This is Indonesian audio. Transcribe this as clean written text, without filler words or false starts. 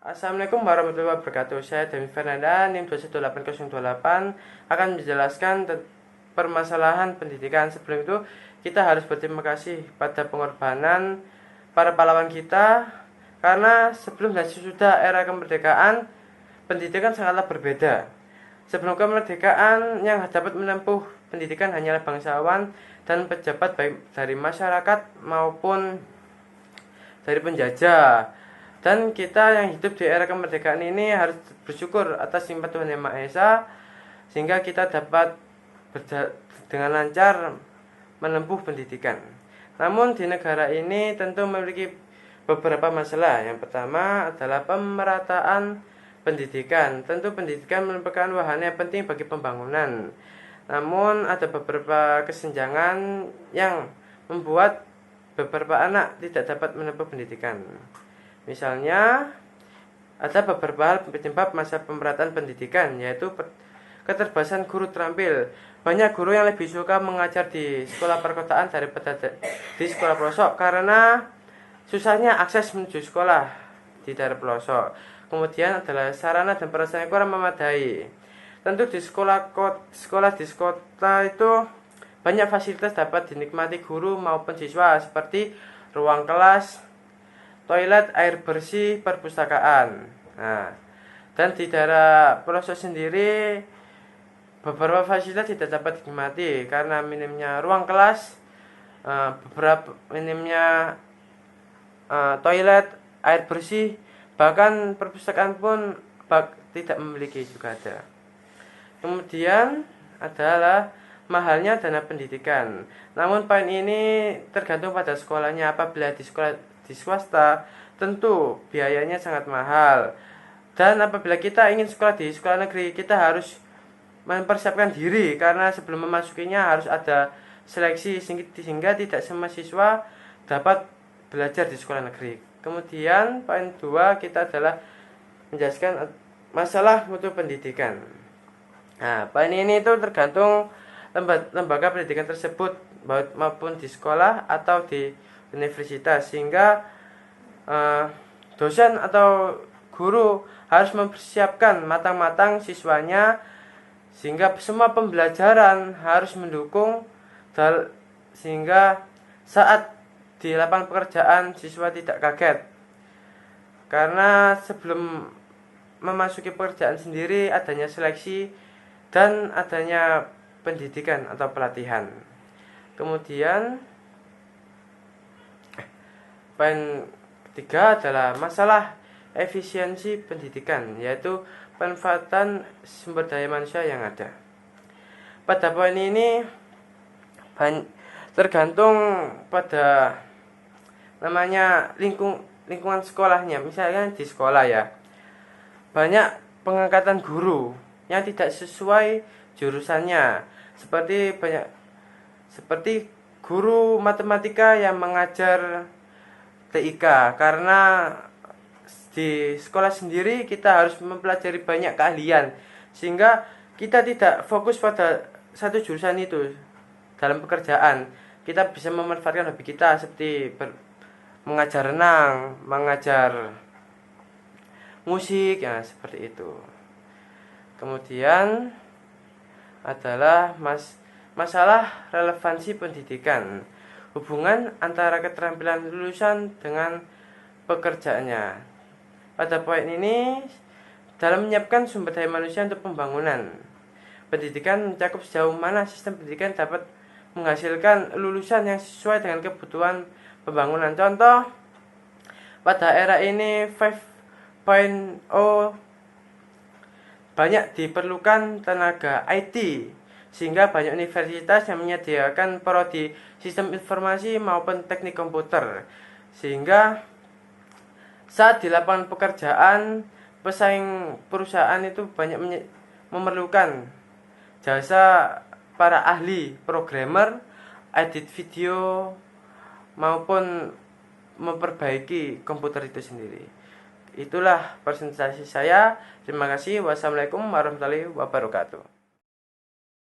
Assalamualaikum warahmatullahi wabarakatuh. Saya Demi Fernanda, NIM 218028 akan menjelaskan permasalahan pendidikan. Sebelum itu, kita harus berterima kasih pada pengorbanan para pahlawan kita, karena sebelum dan sesudah era kemerdekaan, pendidikan sangatlah berbeda. Sebelum kemerdekaan, yang dapat menempuh pendidikan hanyalah bangsawan dan pejabat, baik dari masyarakat maupun dari penjajah. Dan kita yang hidup di era kemerdekaan ini harus bersyukur atas nikmat Tuhan Yang Maha Esa, sehingga kita dapat dengan lancar menempuh pendidikan. Namun di negara ini tentu memiliki beberapa masalah. Yang pertama adalah pemerataan pendidikan. Tentu pendidikan merupakan wahana yang penting bagi pembangunan. Namun ada beberapa kesenjangan yang membuat beberapa anak tidak dapat menempuh pendidikan. Misalnya, ada beberapa hal penyebab masa pemerataan pendidikan, yaitu keterbatasan guru terampil. Banyak guru yang lebih suka mengajar di sekolah perkotaan daripada di sekolah pelosok karena susahnya akses menuju sekolah di daerah pelosok. Kemudian adalah sarana dan prasarana yang kurang memadai. Tentu di sekolah di kota itu banyak fasilitas dapat dinikmati guru maupun siswa, seperti ruang kelas, toilet, air bersih, perpustakaan. Nah, dan di daerah pelosok sendiri beberapa fasilitas tidak dapat dinikmati karena minimnya ruang kelas, beberapa minimnya toilet, air bersih, bahkan perpustakaan pun tidak memiliki juga ada. Kemudian adalah mahalnya dana pendidikan. Namun poin ini tergantung pada sekolahnya. Apabila di swasta, tentu biayanya sangat mahal. Dan apabila kita ingin sekolah di sekolah negeri, kita harus mempersiapkan diri, karena sebelum memasukinya harus ada seleksi, sehingga tidak semua siswa dapat belajar di sekolah negeri. Kemudian poin 2 kita adalah menjelaskan masalah mutu pendidikan. Nah, poin ini itu tergantung lembaga pendidikan tersebut, maupun di sekolah atau di universitas, sehingga dosen atau guru harus mempersiapkan matang-matang siswanya, sehingga semua pembelajaran harus mendukung, sehingga saat di lapangan pekerjaan siswa tidak kaget, karena sebelum memasuki pekerjaan sendiri adanya seleksi dan adanya pendidikan atau pelatihan. Kemudian poin 3 adalah masalah efisiensi pendidikan, yaitu pemanfaatan sumber daya manusia yang ada. Pada poin ini tergantung pada namanya lingkungan sekolahnya. Misalnya di sekolah ya, banyak pengangkatan guru yang tidak sesuai jurusannya, seperti guru matematika yang mengajar TIK, karena di sekolah sendiri kita harus mempelajari banyak keahlian, sehingga kita tidak fokus pada satu jurusan itu. Dalam pekerjaan kita bisa memanfaatkan hobi kita, seperti mengajar renang, mengajar musik, ya seperti itu. Kemudian adalah masalah relevansi pendidikan, hubungan antara keterampilan lulusan dengan pekerjaannya. Pada poin ini, dalam menyiapkan sumber daya manusia untuk pembangunan, pendidikan mencakup sejauh mana sistem pendidikan dapat menghasilkan lulusan yang sesuai dengan kebutuhan pembangunan. Contoh, pada era ini 5.0 banyak diperlukan tenaga IT, sehingga banyak universitas yang menyediakan prodi sistem informasi maupun teknik komputer, sehingga saat di lapangan pekerjaan pesaing perusahaan itu banyak memerlukan jasa para ahli programmer, edit video, maupun memperbaiki komputer itu sendiri. Itulah presentasi saya. Terima kasih. Wassalamualaikum warahmatullahi wabarakatuh.